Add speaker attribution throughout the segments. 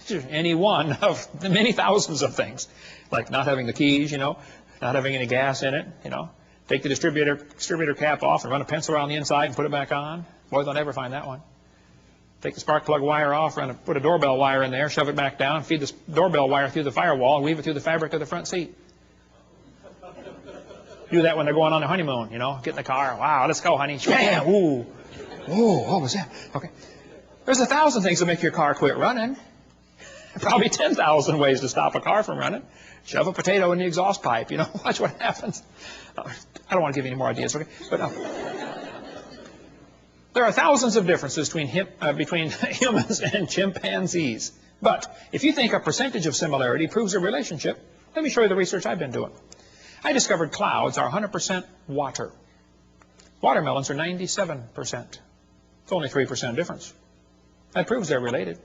Speaker 1: Any one of the many thousands of things, like not having the keys, not having any gas in it, Take the distributor cap off and run a pencil around the inside and put it back on. Boy, they'll never find that one. Take the spark plug wire off, put a doorbell wire in there, shove it back down, feed the doorbell wire through the firewall, and weave it through the fabric of the front seat. Do that when they're going on their honeymoon, Get in the car. Wow, let's go, honey. Bam! Ooh. Whoa, what was that? Okay. There's 1,000 things that make your car quit running. Probably 10,000 ways to stop a car from running. Shove a potato in the exhaust pipe, Watch what happens. I don't want to give you any more ideas, okay? But there are thousands of differences between humans and chimpanzees. But if you think a percentage of similarity proves a relationship, let me show you the research I've been doing. I discovered clouds are 100% water. Watermelons are 97%. It's only 3% difference. That proves they're related.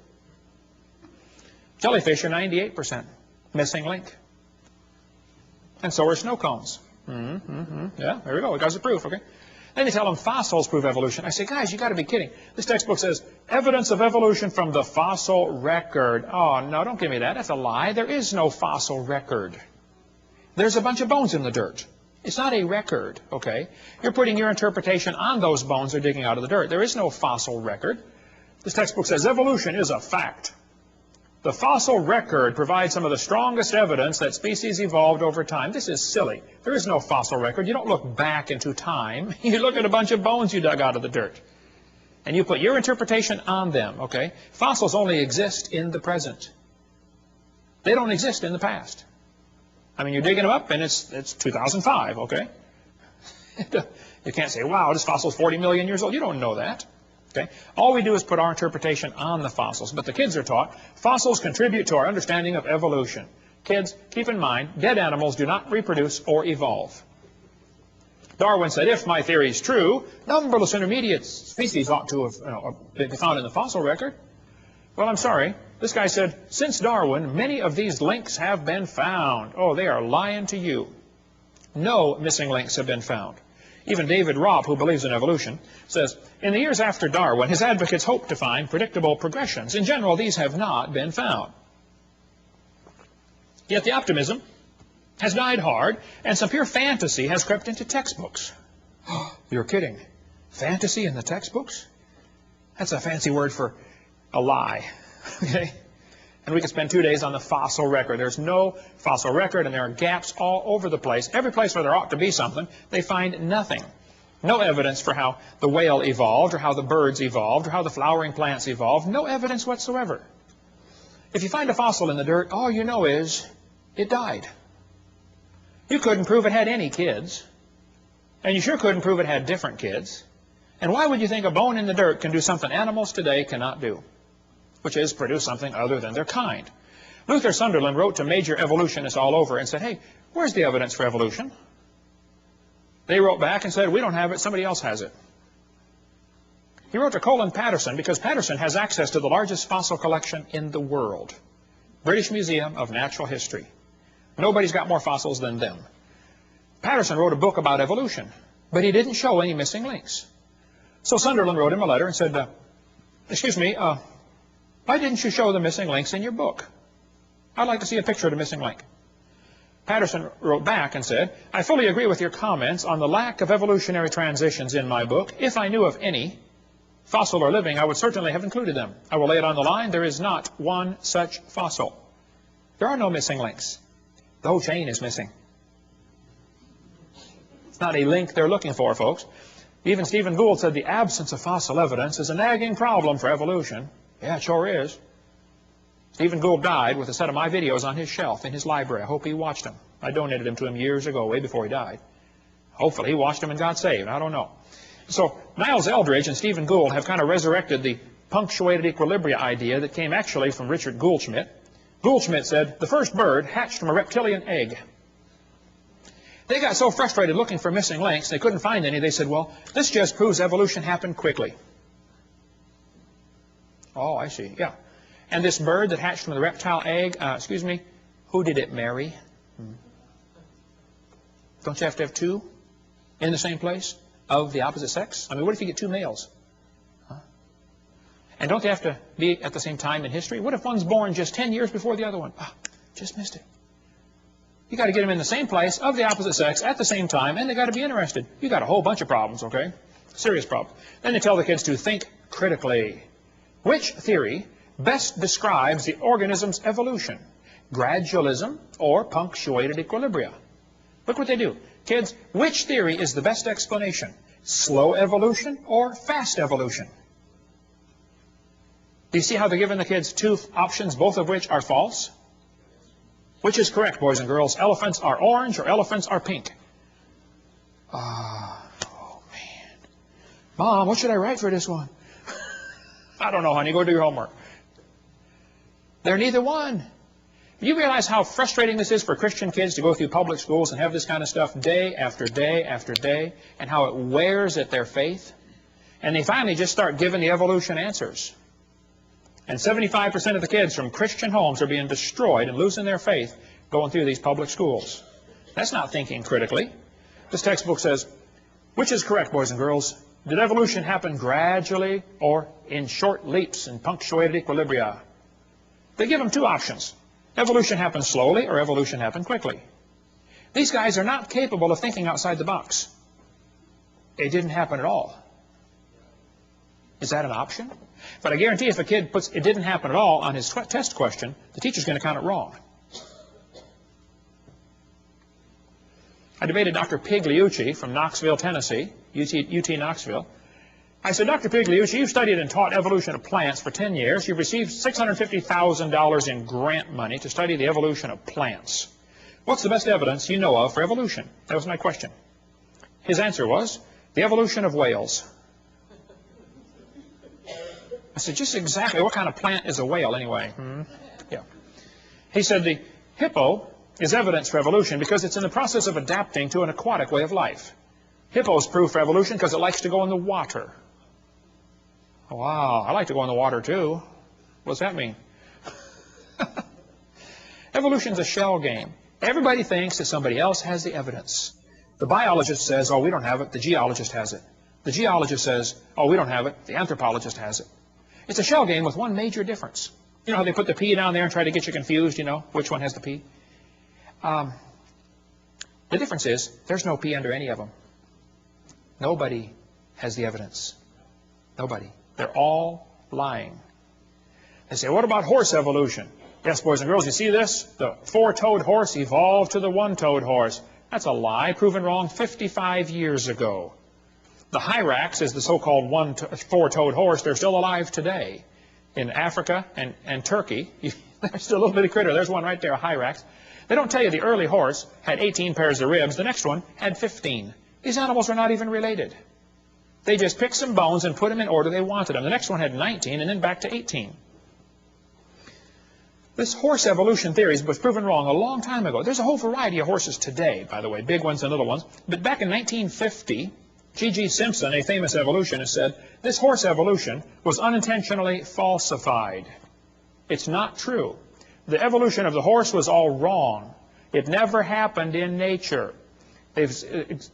Speaker 1: Jellyfish are 98%. Missing link. And so are snow cones. Yeah, there we go. It does the proof, okay? Then they tell them fossils prove evolution. I say, guys, you got to be kidding. This textbook says evidence of evolution from the fossil record. Oh, no, don't give me that. That's a lie. There is no fossil record. There's a bunch of bones in the dirt. It's not a record, okay? You're putting your interpretation on those bones they're digging out of the dirt. There is no fossil record. This textbook says evolution is a fact. The fossil record provides some of the strongest evidence that species evolved over time. This is silly. There is no fossil record. You don't look back into time. You look at a bunch of bones you dug out of the dirt. And you put your interpretation on them, okay? Fossils only exist in the present. They don't exist in the past. I mean, you're digging them up, and it's 2005, okay? You can't say, wow, this fossil's 40 million years old. You don't know that. Okay? All we do is put our interpretation on the fossils. But the kids are taught fossils contribute to our understanding of evolution. Kids, keep in mind, dead animals do not reproduce or evolve. Darwin said, if my theory is true, numberless intermediate species ought to have been found in the fossil record. Well, I'm sorry. This guy said, since Darwin, many of these links have been found. Oh, they are lying to you. No missing links have been found. Even David Robb, who believes in evolution, says, in the years after Darwin, his advocates hoped to find predictable progressions. In general, these have not been found. Yet the optimism has died hard, and some pure fantasy has crept into textbooks. You're kidding. Fantasy in the textbooks? That's a fancy word for a lie. Okay? And we could spend 2 days on the fossil record. There's no fossil record, and there are gaps all over the place. Every place where there ought to be something, they find nothing. No evidence for how the whale evolved, or how the birds evolved, or how the flowering plants evolved. No evidence whatsoever. If you find a fossil in the dirt, all you know is it died. You couldn't prove it had any kids. And you sure couldn't prove it had different kids. And why would you think a bone in the dirt can do something animals today cannot do? Which is produce something other than their kind. Luther Sunderland wrote to major evolutionists all over and said, hey, where's the evidence for evolution? They wrote back and said, we don't have it, somebody else has it. He wrote to Colin Patterson because Patterson has access to the largest fossil collection in the world. British Museum of Natural History. Nobody's got more fossils than them. Patterson wrote a book about evolution, but he didn't show any missing links. So Sunderland wrote him a letter and said, excuse me, why didn't you show the missing links in your book? I'd like to see a picture of the missing link. Patterson wrote back and said, I fully agree with your comments on the lack of evolutionary transitions in my book. If I knew of any, fossil or living, I would certainly have included them. I will lay it on the line. There is not one such fossil. There are no missing links. The whole chain is missing. It's not a link they're looking for, folks. Even Stephen Gould said the absence of fossil evidence is a nagging problem for evolution. Yeah, it sure is. Stephen Gould died with a set of my videos on his shelf in his library. I hope he watched them. I donated them to him years ago, way before he died. Hopefully he watched them and got saved. I don't know. So Niles Eldridge and Stephen Gould have kind of resurrected the punctuated equilibria idea that came actually from Richard Goldschmidt. Goldschmidt said, the first bird hatched from a reptilian egg. They got so frustrated looking for missing links, they couldn't find any. They said, well, this just proves evolution happened quickly. Oh, I see, yeah. And this bird that hatched from the reptile egg, excuse me, who did it marry? Don't you have to have two in the same place of the opposite sex? I mean, what if you get two males? Huh? And don't they have to be at the same time in history? What if one's born just 10 years before the other one? Ah, just missed it. You got to get them in the same place, of the opposite sex, at the same time, and they got to be interested. You got a whole bunch of problems, okay? Serious problems. Then they tell the kids to think critically. Which theory best describes the organism's evolution? Gradualism or punctuated equilibria? Look what they do. Kids, which theory is the best explanation? Slow evolution or fast evolution? Do you see how they're giving the kids two options, both of which are false? Which is correct, boys and girls? Elephants are orange or elephants are pink? Oh, man. Mom, what should I write for this one? I don't know, honey. Go do your homework. They're neither one. Do you realize how frustrating this is for Christian kids to go through public schools and have this kind of stuff day after day after day, and how it wears at their faith? And they finally just start giving the evolution answers. And 75% of the kids from Christian homes are being destroyed and losing their faith going through these public schools. That's not thinking critically. This textbook says, which is correct, boys and girls? Did evolution happen gradually or in short leaps and punctuated equilibria? They give them two options. Evolution happened slowly or evolution happened quickly. These guys are not capable of thinking outside the box. It didn't happen at all. Is that an option? But I guarantee if a kid puts "it didn't happen at all" on his test question, the teacher's going to count it wrong. I debated Dr. Pigliucci from Knoxville, Tennessee, UT Knoxville. I said, Dr. Pigliucci, you've studied and taught evolution of plants for 10 years. You've received $650,000 in grant money to study the evolution of plants. What's the best evidence you know of for evolution? That was my question. His answer was, the evolution of whales. I said, just exactly what kind of plant is a whale anyway? Yeah. He said, the hippo is evidence for evolution because it's in the process of adapting to an aquatic way of life. Hippo's proof for evolution because it likes to go in the water. Wow, I like to go in the water too. What does that mean? Evolution's a shell game. Everybody thinks that somebody else has the evidence. The biologist says, oh, we don't have it. The geologist has it. The geologist says, oh, we don't have it. The anthropologist has it. It's a shell game with one major difference. You know how they put the P down there and try to get you confused, you know, which one has the P? The difference is there's no P under any of them. Nobody has the evidence. Nobody. They're all lying. They say, what about horse evolution? Yes, boys and girls, you see this? The four-toed horse evolved to the one-toed horse. That's a lie, proven wrong 55 years ago. The hyrax is the so-called four-toed horse. They're still alive today in Africa and Turkey. There's still a little bitty critter. There's one right there, a hyrax. They don't tell you the early horse had 18 pairs of ribs. The next one had 15. These animals are not even related. They just picked some bones and put them in order they wanted them. The next one had 19 and then back to 18. This horse evolution theory was proven wrong a long time ago. There's a whole variety of horses today, by the way, big ones and little ones. But back in 1950, G.G. Simpson, a famous evolutionist, said this horse evolution was unintentionally falsified. It's not true. The evolution of the horse was all wrong. It never happened in nature.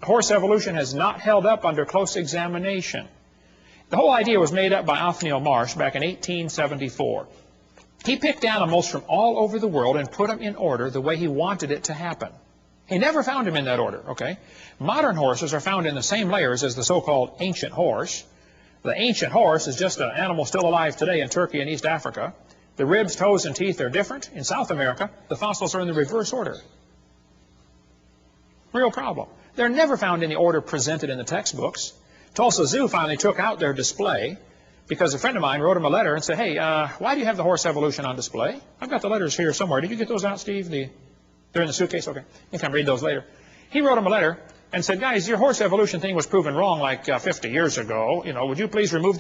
Speaker 1: Horse evolution has not held up under close examination. The whole idea was made up by Othniel Marsh back in 1874. He picked animals from all over the world and put them in order the way he wanted it to happen. He never found them in that order, okay? Modern horses are found in the same layers as the so-called ancient horse. The ancient horse is just an animal still alive today in Turkey and East Africa. The ribs, toes, and teeth are different. In South America, the fossils are in the reverse order. Real problem. They're never found in the order presented in the textbooks. Tulsa Zoo finally took out their display because a friend of mine wrote him a letter and said, hey, why do you have the horse evolution on display? I've got the letters here somewhere. Did you get those out, Steve? They're in the suitcase? Okay. You can read those later. He wrote him a letter and said, guys, your horse evolution thing was proven wrong like 50 years ago. You know, would you please remove